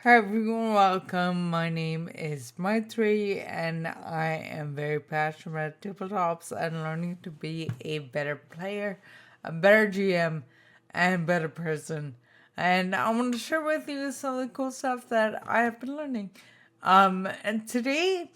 Hi everyone, welcome. My name is Maitri and I am very passionate about tabletops and learning to be a better player, a better GM, and better person. And I want to share with you some of the cool stuff that I have been learning. And today,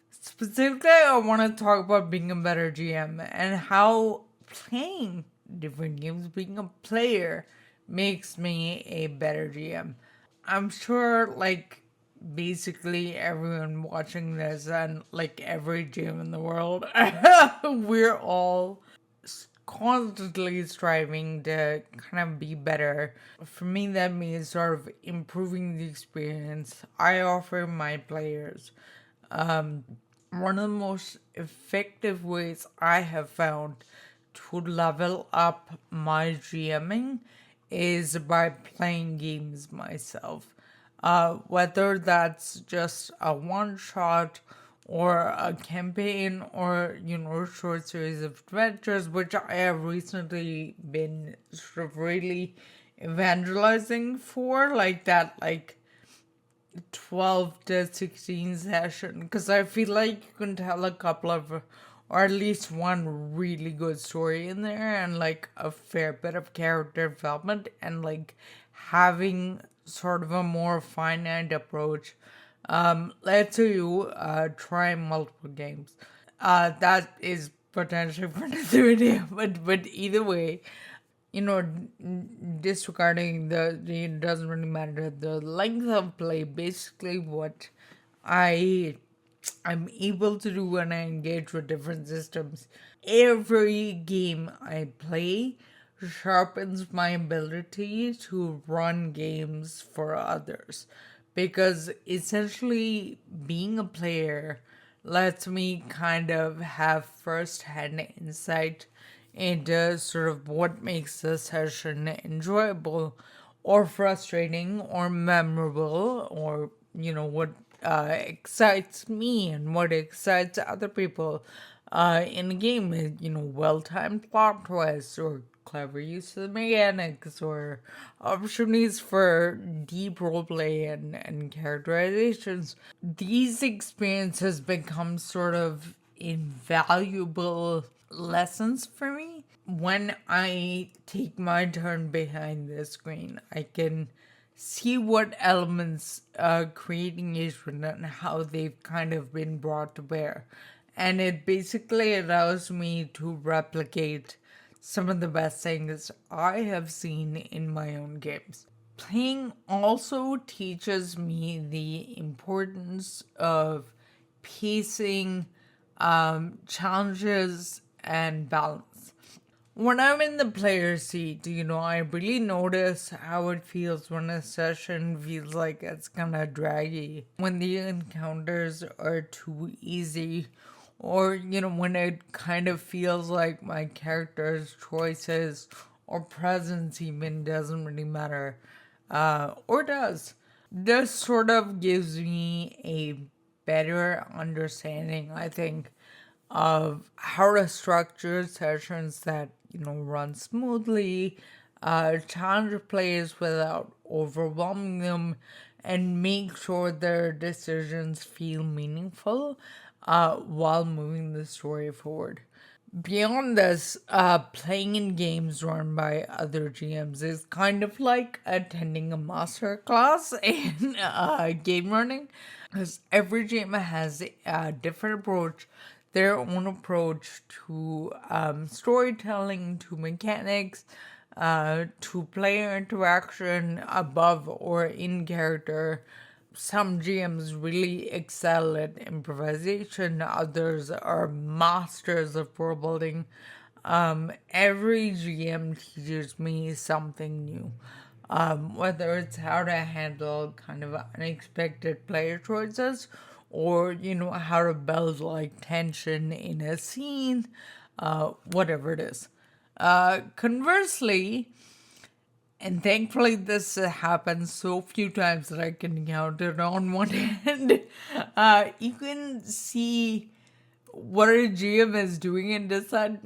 specifically, I want to talk about being a better GM and how playing different games, being a player, makes me a better GM. I'm sure, basically everyone watching this and, every gym in the world, we're all constantly striving to kind of be better. For me, that means sort of improving the experience I offer my players. One of the most effective ways I have found to level up my GMing is by playing games myself. Whether that's just a one shot or a campaign or, a short series of adventures, which I have recently been sort of really evangelizing for, like that, 12 to 16 session, because I feel like you can tell a couple of, or at least one really good story in there, and a fair bit of character development, and having sort of a more finite approach. Let's say you try multiple games. That is potentially for another video, but either way, disregarding it doesn't really matter the length of play. Basically, what I I'm able to do when I engage with different systems. Every game I play sharpens my ability to run games for others, because essentially being a player lets me kind of have first-hand insight into sort of what makes the session enjoyable or frustrating or memorable, or what excites me and what excites other people in a game. Well-timed plot twists or clever use of mechanics or opportunities for deep roleplay and characterizations. These experiences become sort of invaluable lessons for me. When I take my turn behind the screen, I can see what elements creating Israel and how they've kind of been brought to bear. And it basically allows me to replicate some of the best things I have seen in my own games. Playing also teaches me the importance of pacing, challenges, and balance. When I'm in the player seat, I really notice how it feels when a session feels like it's kind of draggy, when the encounters are too easy, or, when it kind of feels like my character's choices or presence even doesn't really matter, or does. This sort of gives me a better understanding, I think, of how to structure sessions that run smoothly, challenge players without overwhelming them, and make sure their decisions feel meaningful while moving the story forward. Beyond this, playing in games run by other GMs is kind of like attending a master class in game running, because every GM has a different approach, their own approach to storytelling, to mechanics, to player interaction above or in character. Some GMs really excel at improvisation, others are masters of world building. Every GM teaches me something new. Whether it's how to handle kind of unexpected player choices, or how to build tension in a scene, whatever it is. Conversely, and thankfully, this happens so few times that I can count it on one hand. You can see what a GM is doing and decide,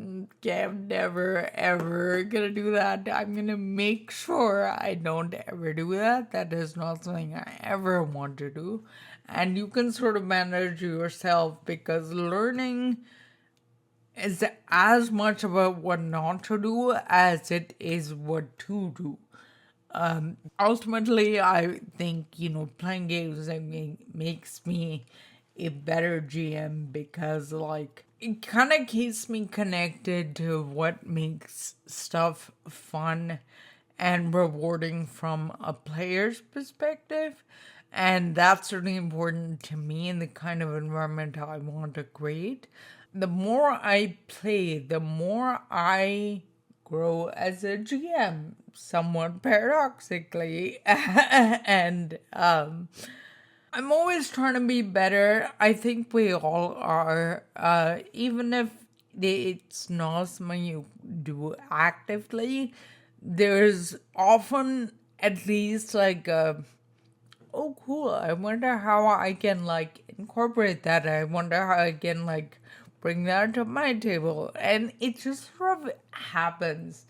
okay, I'm never ever gonna do that. I'm gonna make sure I don't ever do that. That is not something I ever want to do. And you can sort of manage yourself because learning is as much about what not to do as it is what to do. Ultimately, I think, playing games makes me a better GM because, like, it kind of keeps me connected to what makes stuff fun and rewarding from a player's perspective. And that's really important to me in the kind of environment I want to create. The more I play, the more I grow as a GM, somewhat paradoxically. And I'm always trying to be better. I think we all are, even if it's not something you do actively. There's often at least like a, oh cool, I wonder how I can like incorporate that. I wonder how I can like bring that to my table. And it just sort of happens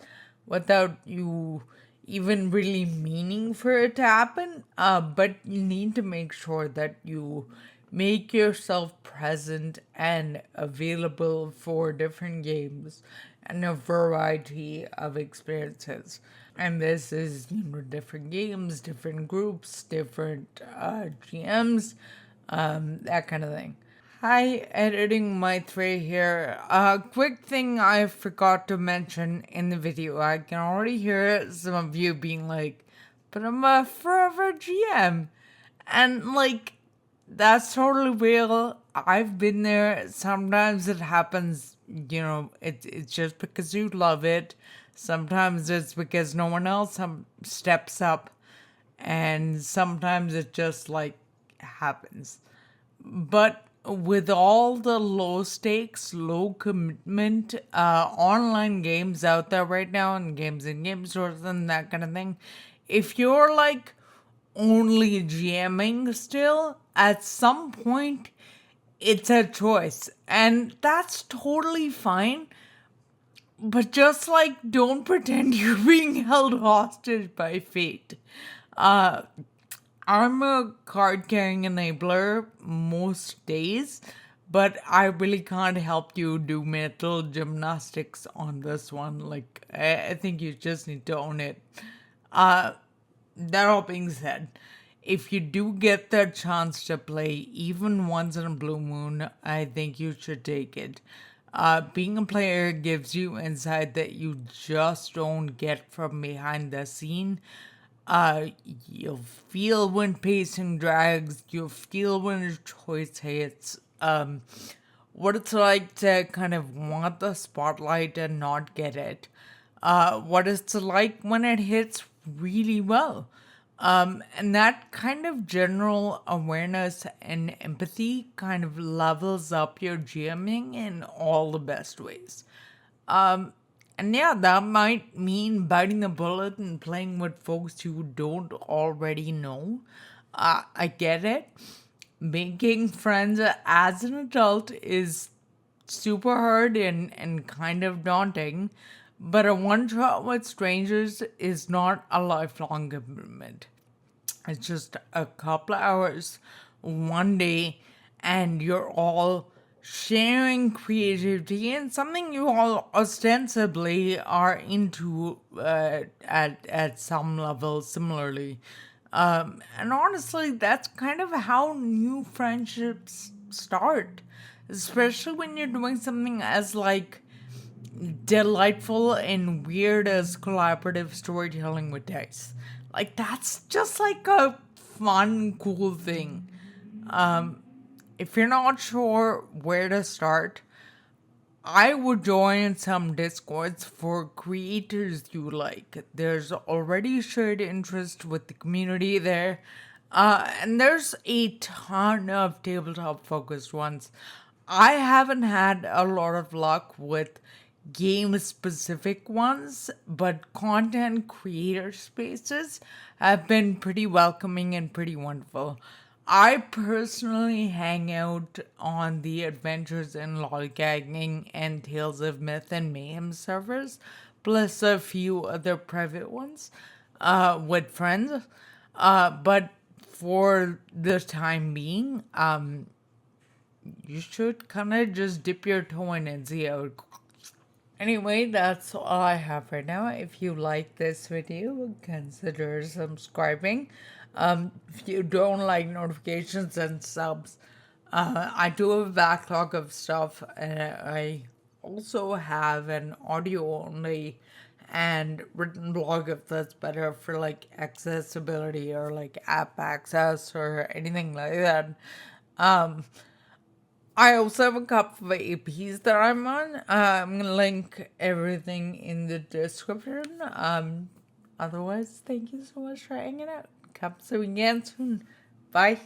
without you even really meaning for it to happen. But you need to make sure that you make yourself present and available for different games and a variety of experiences. And this is, different games, different groups, different GMs, that kind of thing. Hi, editing my tray here. Quick thing I forgot to mention in the video. I can already hear some of you being like, but I'm a forever GM. And like, that's totally real. I've been there. Sometimes it happens, it's just because you love it. Sometimes it's because no one else steps up. And sometimes it just like happens. But with all the low stakes, low commitment online games out there right now, and games in game stores and that kind of thing, if you're like only GMing still, at some point it's a choice. And that's totally fine. But just like, don't pretend you're being held hostage by fate. I'm a card carrying enabler most days, but I really can't help you do mental gymnastics on this one. Like, I think you just need to own it. That all being said, if you do get the chance to play even once in a blue moon, I think you should take it. Being a player gives you insight that you just don't get from behind the scene. You'll feel when pacing drags, you'll feel when a choice hits, what it's like to kind of want the spotlight and not get it, what it's like when it hits really well. And that kind of general awareness and empathy kind of levels up your GMing in all the best ways. And yeah, that might mean biting the bullet and playing with folks you don't already know. I get it. Making friends as an adult is super hard and kind of daunting, but a one shot with strangers is not a lifelong commitment. It's just a couple hours, one day, and you're all sharing creativity and something you all ostensibly are into at some level similarly. And honestly, that's kind of how new friendships start, especially when you're doing something as like delightful and weird as collaborative storytelling with dice. Like, that's just like a fun, cool thing. If you're not sure where to start, I would join some discords for creators you like. There's already shared interest with the community there. And there's a ton of tabletop focused ones. I haven't had a lot of luck with game specific ones, but content creator spaces have been pretty welcoming and pretty wonderful. I personally hang out on the Adventures in Lollygagging and Tales of Myth and Mayhem servers, plus a few other private ones with friends. But for the time being, you should kind of just dip your toe in and see how it goes. Anyway, that's all I have right now. If you like this video, consider subscribing. If you don't like notifications and subs, I do have a backlog of stuff, and I also have an audio only and written blog if that's better for like accessibility or like app access or anything like that. I also have a couple of APs that I'm on. I'm gonna link everything in the description. Otherwise, thank you so much for hanging out. Come see you again soon. Bye.